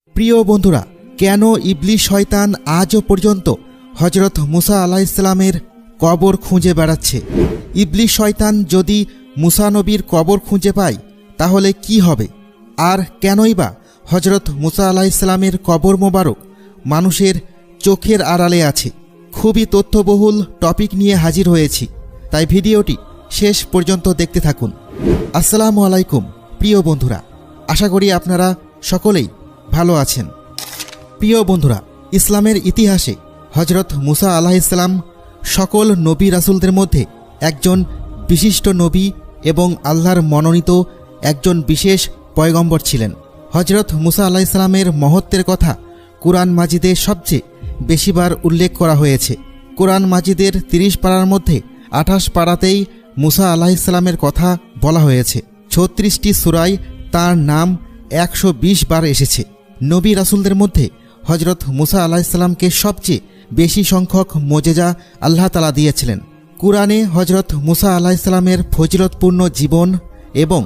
প্রিয় বন্ধুরা, কেন ইবলিস শয়তান আজও পর্যন্ত হজরত মুসা আলাইহিসসালামের কবর খুঁজে বেড়াচ্ছে? ইবলিস শয়তান যদি মুসা নবীর কবর খুঁজে পায় তাহলে কি হবে? আর কেনই বা হজরত মুসা আলাইহিসসালামের কবর মোবারক মানুষের চোখের আড়ালে আছে? খুবই তথ্যবহুল টপিক নিয়ে হাজির হয়েছি, তাই ভিডিওটি শেষ পর্যন্ত দেখতে থাকুন। আসসালামু আলাইকুম প্রিয় বন্ধুরা, আশা করি আপনারা সকলেই ভালো আছেন। প্রিয় বন্ধুরা, ইসলামের ইতিহাসে হজরত মুসা আলাইহিসসালাম সকল নবী রাসূলদের মধ্যে একজন বিশিষ্ট নবী এবং আল্লাহর মনোনীত একজন বিশেষ পয়গম্বর ছিলেন। হজরত মুসা আলাইহিসসালামের মহত্বের কথা কুরআন মাজিদে সবচেয়ে বেশিবার উল্লেখ করা হয়েছে। কুরআন মাজিদের 30 পারার মধ্যে 28 পারাতেই মুসা আলাইহিসসালামের কথা বলা হয়েছে। 36টি সূরায় তার নাম 120 বার এসেছে। নবী রাসূলদের মধ্যে হজরত মুসা আলাইহিসসালামকে সবচেয়ে বেশি সংখ্যক মোজেজা আল্লাহ তাআলা দিয়েছিলেন। কুরআনে হজরত মুসা আলাইহিসসালামের ফজিলতপূর্ণ জীবন এবং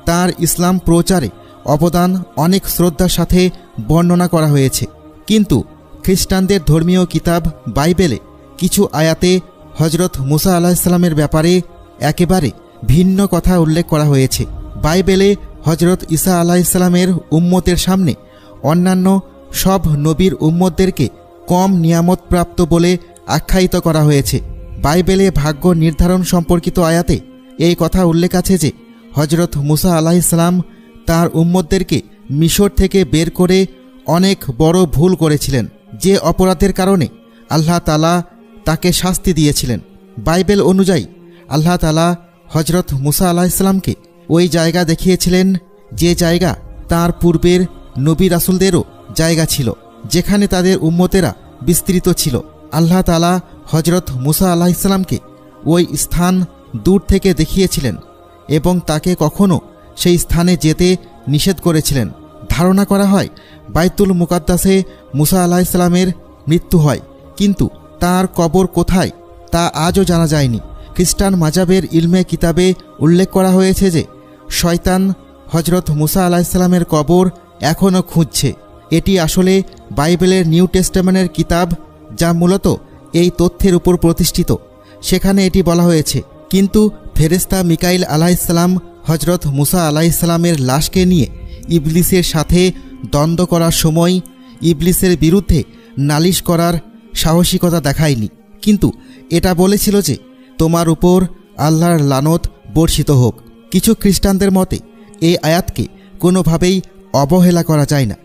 তার ইসলাম প্রচারে অবদান অনেক শ্রদ্ধার সাথে বর্ণনা করা হয়েছে। কিন্তু খ্রিস্টানদের ধর্মীয় কিতাব বাইবেলে কিছু আয়াতে হজরত মুসা আলাইহিসসালামের ব্যাপারে একেবারে ভিন্ন কথা উল্লেখ করা হয়েছে। বাইবেলে হজরত ঈসা আলাইহিসসালামের উম্মতের সামনে অন্যান্য সব নবীর উম্মতদেরকে কম নিয়ামতপ্রাপ্ত বলে আখ্যায়িত করা হয়েছে। বাইবেলে ভাগ্য নির্ধারণ সম্পর্কিত আয়াতে এই কথা উল্লেখ আছে যে হজরত মুসা আলাইহিসসালাম তার উম্মতদেরকে মিশর থেকে বের করে অনেক বড় ভুল করেছিলেন, যে অপরাধের কারণে আল্লাহ তাআলা তাকে শাস্তি দিয়েছিলেন। বাইবেল অনুযায়ী আল্লাহ তাআলা হজরত মুসা আলাইহিসসালামকে ওই জায়গা দেখিয়েছিলেন যে জায়গা তার পূর্বের নবী রাসূলদেরও জায়গা ছিল, যেখানে তাদের উম্মতেরা বিস্তৃত ছিল। আল্লাহ তাআলা হজরত মুসা আলাইহিসসালামকে ওই স্থান দূর থেকে দেখিয়েছিলেন এবং তাকে কখনো সেই স্থানে যেতে নিষেধ করেছিলেন। ধারণা করা হয় বাইতুল মুকাদ্দাসে মুসা আলাইহিসসালামের মৃত্যু হয়, কিন্তু তার কবর কোথায় তা আজও জানা যায়নি। খ্রিস্টান মাজাবের ইলমে কিতাবে উল্লেখ করা হয়েছে যে শয়তান হজরত মুসা আলাইহিসসালামের কবর এখনও খুঁজছে। এটি আসলে বাইবেলের নিউ টেস্টামেন্টের কিতাব, যা মূলত এই তথ্যের উপর প্রতিষ্ঠিত। সেখানে এটি বলা হয়েছে, কিন্তু ফেরেশতা মিকাইল আলাইহিসসালাম হজরত মুসা আলাইহিসসালামের লাশকে নিয়ে ইবলিসের সাথে দ্বন্দ্ব করার সময় ইবলিসের বিরুদ্ধে নালিশ করার সাহসিকতা দেখায়নি, কিন্তু এটা বলেছিল যে তোমার উপর আল্লাহর লানত বর্ষিত হোক। কিছু খ্রিস্টানদের মতে এই আয়াতকে কোনোভাবেই অবহেলা করা যায় না।